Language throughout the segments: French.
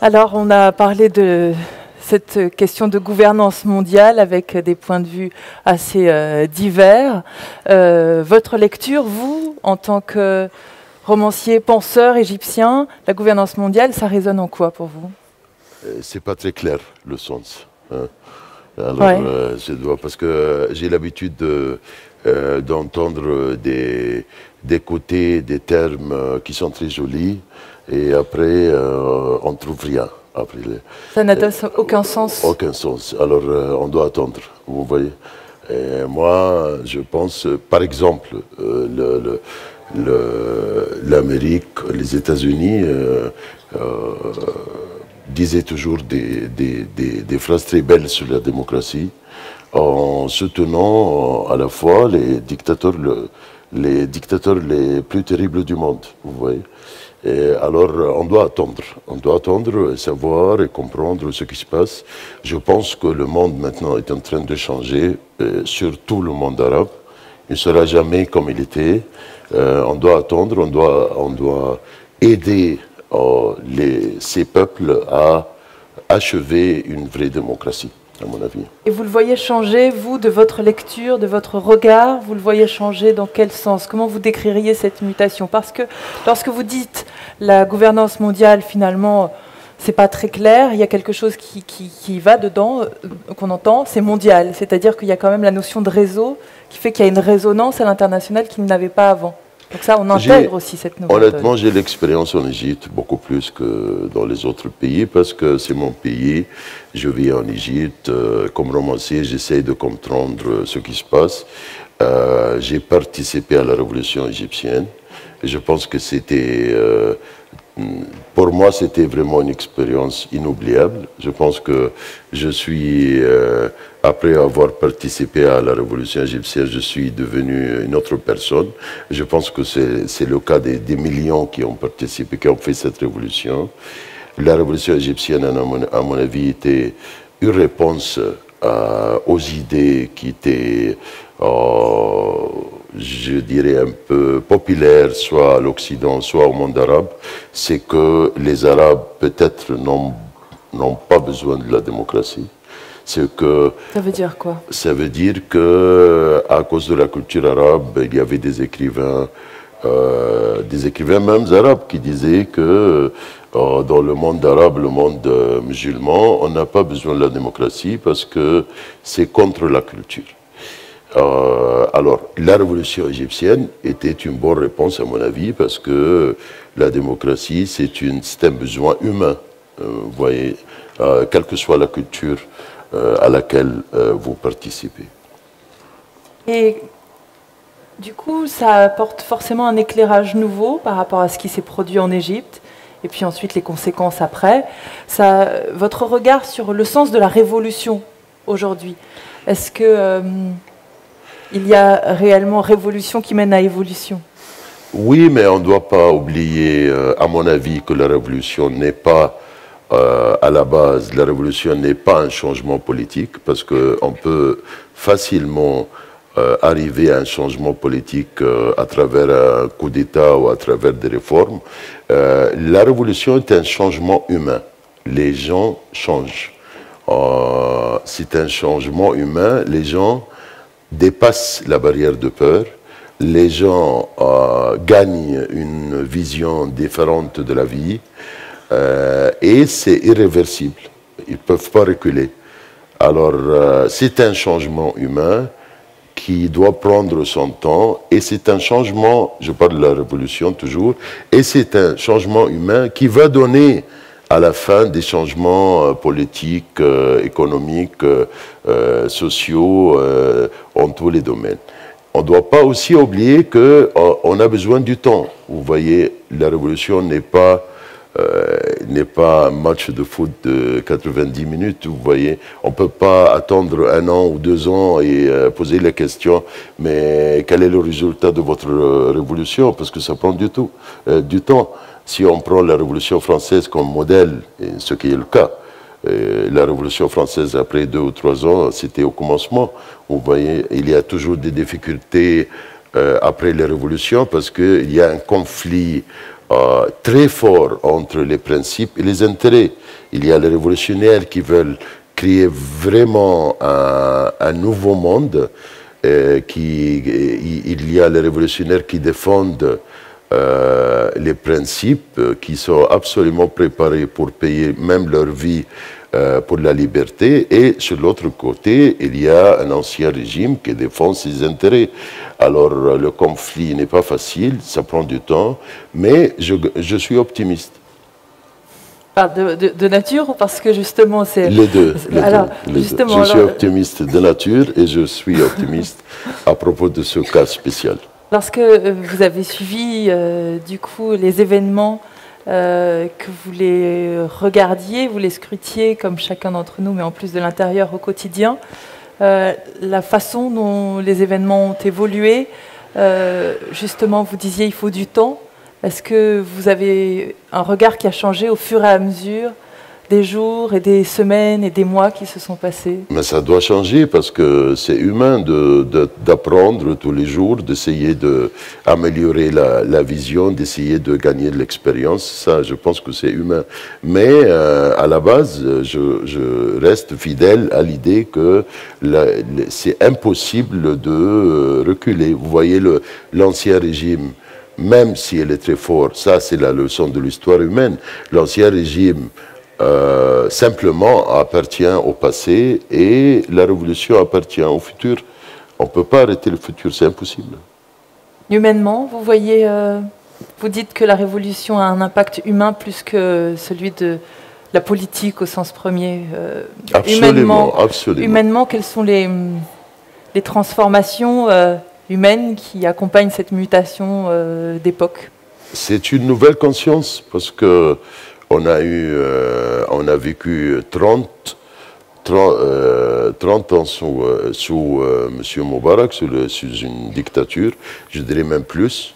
Alors, on a parlé de cette question de gouvernance mondiale avec des points de vue assez divers. Votre lecture, vous, en tant que romancier, penseur égyptien, la gouvernance mondiale, ça résonne en quoi pour vous? C'est pas très clair le sens. Hein. Alors, Ouais. je dois, parce que j'ai l'habitude d'entendre des côtés, des termes qui sont très jolis, et après, on ne trouve rien. Après, Ça n'a aucun sens. aucun sens. Alors, on doit attendre, vous voyez. Et moi, je pense, par exemple, l'Amérique, les États-Unis disaient toujours des phrases très belles sur la démocratie, en soutenant à la fois les dictateurs les plus terribles du monde, vous voyez. Et alors, on doit attendre, savoir et comprendre ce qui se passe. Je pense que le monde maintenant est en train de changer, surtout le monde arabe. Il ne sera jamais comme il était. On doit attendre, on doit aider ces peuples à achever une vraie démocratie, à mon avis. Et vous le voyez changer, vous, de votre lecture, de votre regard, vous le voyez changer dans quel sens? Comment vous décririez cette mutation? Parce que lorsque vous dites la gouvernance mondiale, finalement, c'est pas très clair, il y a quelque chose qui va dedans, qu'on entend, c'est mondial. C'est-à-dire qu'il y a quand même la notion de réseau qui fait qu'il y a une résonance à l'international qu'il n'avait pas avant. Donc ça, on intègre aussi cette nouvelle. Honnêtement, j'ai l'expérience en Égypte beaucoup plus que dans les autres pays parce que c'est mon pays. Je vis en Égypte. Comme romancier, j'essaie de comprendre ce qui se passe. J'ai participé à la révolution égyptienne et je pense que c'était... pour moi, c'était vraiment une expérience inoubliable. Je pense que je suis, après avoir participé à la révolution égyptienne, je suis devenu une autre personne. Je pense que c'est le cas des millions qui ont participé, qui ont fait cette révolution. La révolution égyptienne, à mon avis, était une réponse aux idées qui étaient... je dirais un peu populaire, soit à l'Occident, soit au monde arabe, c'est que les Arabes peut-être n'ont pas besoin de la démocratie. C'est que, ça veut dire quoi? Ça veut dire que à cause de la culture arabe, il y avait des écrivains même arabes qui disaient que dans le monde arabe, le monde musulman, on n'a pas besoin de la démocratie parce que c'est contre la culture. Alors, la révolution égyptienne était une bonne réponse à mon avis parce que la démocratie, c'est un besoin humain, vous voyez, quelle que soit la culture à laquelle vous participez. Et du coup, ça apporte forcément un éclairage nouveau par rapport à ce qui s'est produit en Égypte, et puis ensuite les conséquences après. Votre regard sur le sens de la révolution aujourd'hui, est-ce que... il y a réellement révolution qui mène à évolution? Oui, mais on ne doit pas oublier, à mon avis, que la révolution n'est pas, à la base, la révolution n'est pas un changement politique, parce qu'on peut facilement arriver à un changement politique à travers un coup d'État ou à travers des réformes. La révolution est un changement humain. Les gens changent. C'est un changement humain. Les gens dépassent la barrière de peur, les gens gagnent une vision différente de la vie et c'est irréversible. Ils ne peuvent pas reculer. Alors, c'est un changement humain qui doit prendre son temps et c'est un changement, je parle de la révolution toujours, et c'est un changement humain qui va donner à la fin des changements politiques, économiques, sociaux, en tous les domaines. On ne doit pas aussi oublier qu'on a besoin du temps. Vous voyez, la révolution n'est pas un match de foot de 90 minutes, vous voyez. On ne peut pas attendre 1 an ou 2 ans et poser la question, mais quel est le résultat de votre révolution? Parce que ça prend du temps. Si on prend la Révolution française comme modèle, ce qui est le cas, la Révolution française, après 2 ou 3 ans, c'était au commencement. Vous voyez, il y a toujours des difficultés après les révolutions parce qu'il y a un conflit très fort entre les principes et les intérêts. Il y a les révolutionnaires qui veulent créer vraiment un nouveau monde. Il y a les révolutionnaires qui défendent les principes, qui sont absolument préparés pour payer même leur vie pour la liberté. Et sur l'autre côté, il y a un ancien régime qui défend ses intérêts. Alors le conflit n'est pas facile, ça prend du temps, mais je suis optimiste. De nature ou parce que justement c'est... Les deux. Je suis optimiste de nature et je suis optimiste à propos de ce cas spécial. Lorsque vous avez suivi du coup les événements, que vous les regardiez, vous les scrutiez comme chacun d'entre nous, mais en plus de l'intérieur au quotidien, la façon dont les événements ont évolué, justement vous disiez il faut du temps. Est-ce que vous avez un regard qui a changé au fur et à mesure des jours et des semaines et des mois qui se sont passés? Mais ça doit changer parce que c'est humain d'apprendre tous les jours, d'essayer d'améliorer la vision, d'essayer de gagner de l'expérience. Ça, je pense que c'est humain. Mais à la base, je reste fidèle à l'idée que c'est impossible de reculer. Vous voyez l'ancien régime, même si elle est très forte, ça c'est la leçon de l'histoire humaine, l'ancien régime simplement appartient au passé et la révolution appartient au futur. On ne peut pas arrêter le futur, c'est impossible. Humainement, vous voyez, vous dites que la révolution a un impact humain plus que celui de la politique au sens premier. Absolument, absolument. Humainement, quelles sont les transformations humaine qui accompagne cette mutation d'époque? C'est une nouvelle conscience parce que on a vécu 30 ans sous M. Moubarak, sous une dictature, je dirais même plus,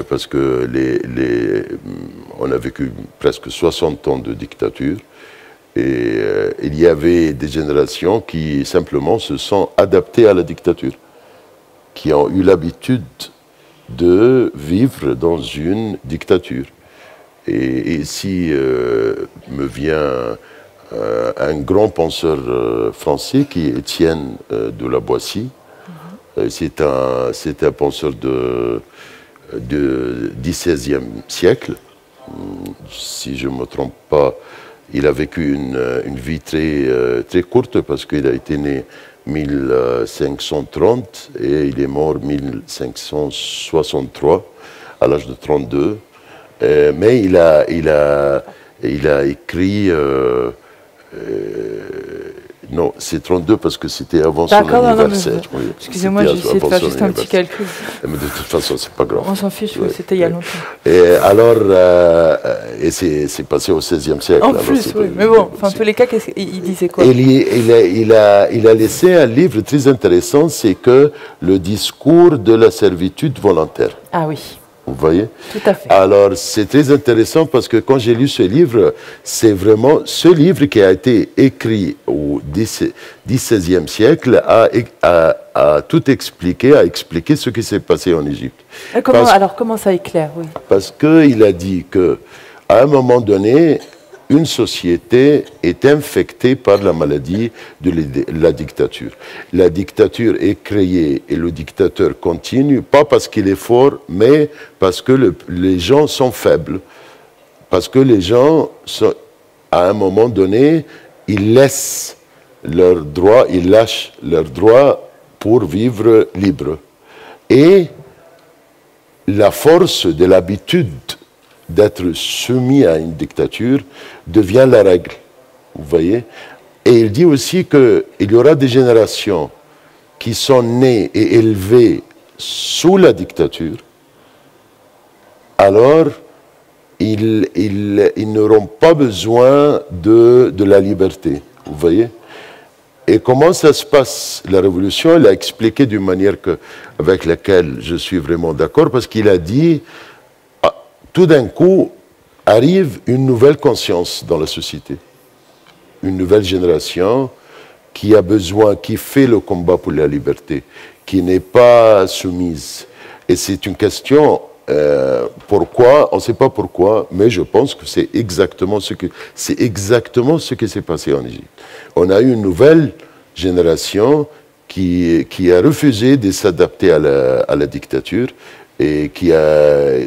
parce que on a vécu presque 60 ans de dictature. Et il y avait des générations qui simplement se sont adaptées à la dictature, qui ont eu l'habitude de vivre dans une dictature. Et ici me vient un grand penseur français qui est Étienne de la Boétie. C'est un penseur du XVIe siècle. Si je ne me trompe pas, il a vécu une vie très courte parce qu'il a été né 1530 et il est mort 1563 à l'âge de 32. Mais il a écrit... non, c'est 32 parce que c'était avant son anniversaire. Oui, excusez-moi, j'ai essayé de faire juste un petit calcul. Mais de toute façon, c'est pas grave. On s'en fiche, oui, c'était il y a longtemps. Et alors, c'est passé au XVIe siècle. En plus, oui. Mais bon, en tous les cas, il disait quoi? Il a laissé un livre très intéressant, c'est que le discours de la servitude volontaire. Ah oui. Vous voyez? Tout à fait. Alors, c'est très intéressant parce que quand j'ai lu ce livre, c'est vraiment ce livre qui a été écrit au XVIe siècle a tout expliqué, a expliqué ce qui s'est passé en Égypte. Alors, comment ça éclaire, oui? Parce qu'il a dit qu'à un moment donné, une société est infectée par la maladie de la dictature. La dictature est créée et le dictateur continue, pas parce qu'il est fort, mais parce que les gens sont faibles. Parce que les gens, à un moment donné, ils laissent leurs droits, ils lâchent leurs droits pour vivre libre. Et la force de l'habitude d'être soumis à une dictature devient la règle, vous voyez. Et il dit aussi qu'il y aura des générations qui sont nées et élevées sous la dictature, alors ils n'auront pas besoin de la liberté, vous voyez. Et comment ça se passe? La révolution, elle a expliqué d'une manière avec laquelle je suis vraiment d'accord, parce qu'il a dit tout d'un coup, arrive une nouvelle conscience dans la société. Une nouvelle génération qui a besoin, qui fait le combat pour la liberté, qui n'est pas soumise. Et c'est une question Pourquoi? On ne sait pas pourquoi, mais je pense que c'est exactement ce qui s'est passé en Égypte. On a eu une nouvelle génération qui a refusé de s'adapter à la dictature, et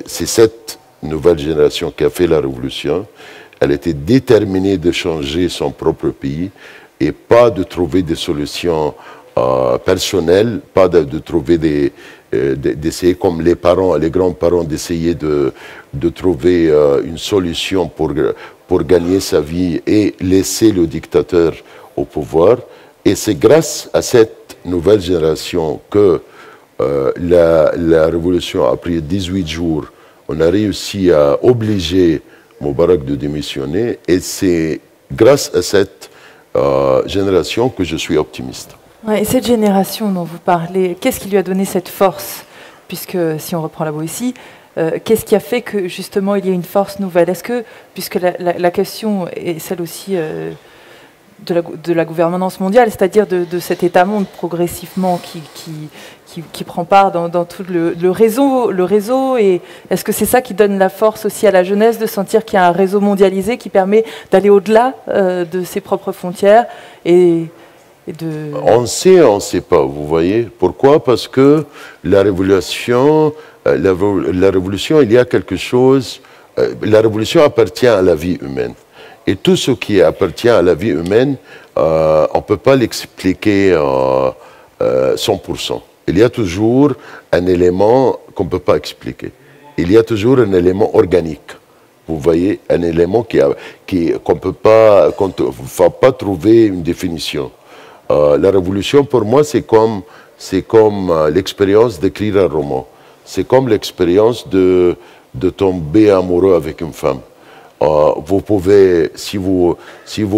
c'est cette nouvelle génération qui a fait la révolution. Elle était déterminée de changer son propre pays et pas de trouver des solutions personnelles, pas de trouver d'essayer comme les parents, les grands-parents, d'essayer de trouver une solution pour gagner sa vie et laisser le dictateur au pouvoir. Et c'est grâce à cette nouvelle génération que la révolution a pris 18 jours. On a réussi à obliger Moubarak de démissionner, et c'est grâce à cette génération que je suis optimiste. Ouais, et cette génération dont vous parlez, qu'est-ce qui lui a donné cette force? Puisque, si on reprend la Boétie, qu'est-ce qui a fait que, justement, il y ait une force nouvelle? Est-ce que, puisque la question est celle aussi de la gouvernance mondiale, c'est-à-dire de cet État-monde progressivement qui prend part dans tout le réseau, et est-ce que c'est ça qui donne la force aussi à la jeunesse, de sentir qu'il y a un réseau mondialisé qui permet d'aller au-delà de ses propres frontières On sait, on ne sait pas, vous voyez. Pourquoi? Parce que la révolution, il y a quelque chose... la révolution appartient à la vie humaine. Et tout ce qui appartient à la vie humaine, on ne peut pas l'expliquer 100%. Il y a toujours un élément qu'on ne peut pas expliquer. Il y a toujours un élément organique. Vous voyez, un élément qu'on ne va pas trouver une définition. La révolution, pour moi, c'est comme l'expérience d'écrire un roman. C'est comme l'expérience de tomber amoureux avec une femme. Vous pouvez, si vous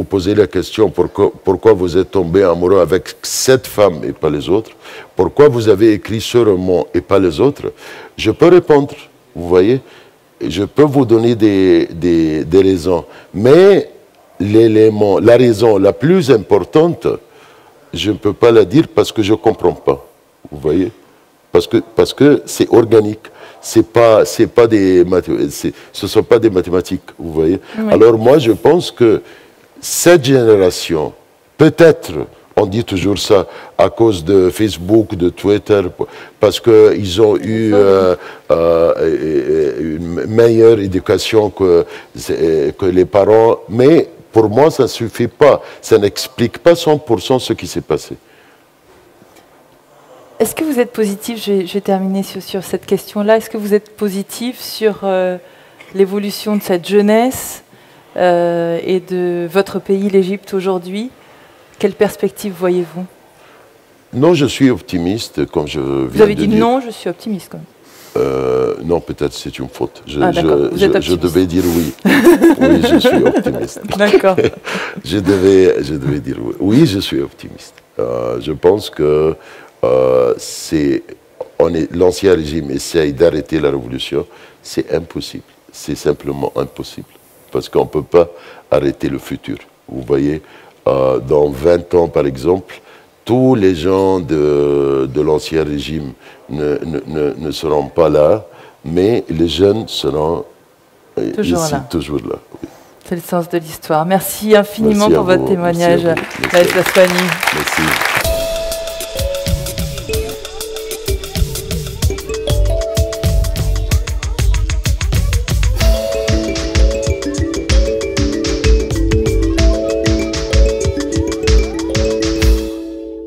posez la question pourquoi vous êtes tombé amoureux avec cette femme et pas les autres, pourquoi vous avez écrit ce roman et pas les autres, je peux répondre, vous voyez, je peux vous donner des raisons. Mais la raison la plus importante, je ne peux pas la dire parce que je ne comprends pas, vous voyez, parce que c'est organique. Ce ne sont pas des mathématiques, vous voyez. Oui. Alors moi, je pense que cette génération, peut-être, on dit toujours ça à cause de Facebook, de Twitter, parce qu'ils ont eu une meilleure éducation que les parents, mais pour moi, ça ne suffit pas. Ça n'explique pas 100% ce qui s'est passé. Est-ce que vous êtes positif, je vais terminer sur cette question-là, est-ce que vous êtes positif sur l'évolution de cette jeunesse et de votre pays, l'Égypte, aujourd'hui? Quelle perspective voyez-vous? Non, je suis optimiste, comme je viens de dire. Vous avez dit non, je suis optimiste, quand même. Non, peut-être c'est une faute. Je devais dire oui. Oui, je suis optimiste. D'accord. je devais dire oui. Oui, je suis optimiste. Je pense que l'ancien régime essaye d'arrêter la révolution. C'est impossible. C'est simplement impossible. Parce qu'on ne peut pas arrêter le futur. Vous voyez, dans 20 ans, par exemple, tous les gens de l'ancien régime ne seront pas là, mais les jeunes seront toujours là. Oui. C'est le sens de l'histoire. Merci infiniment pour votre témoignage, Laïs Wassoani. Merci.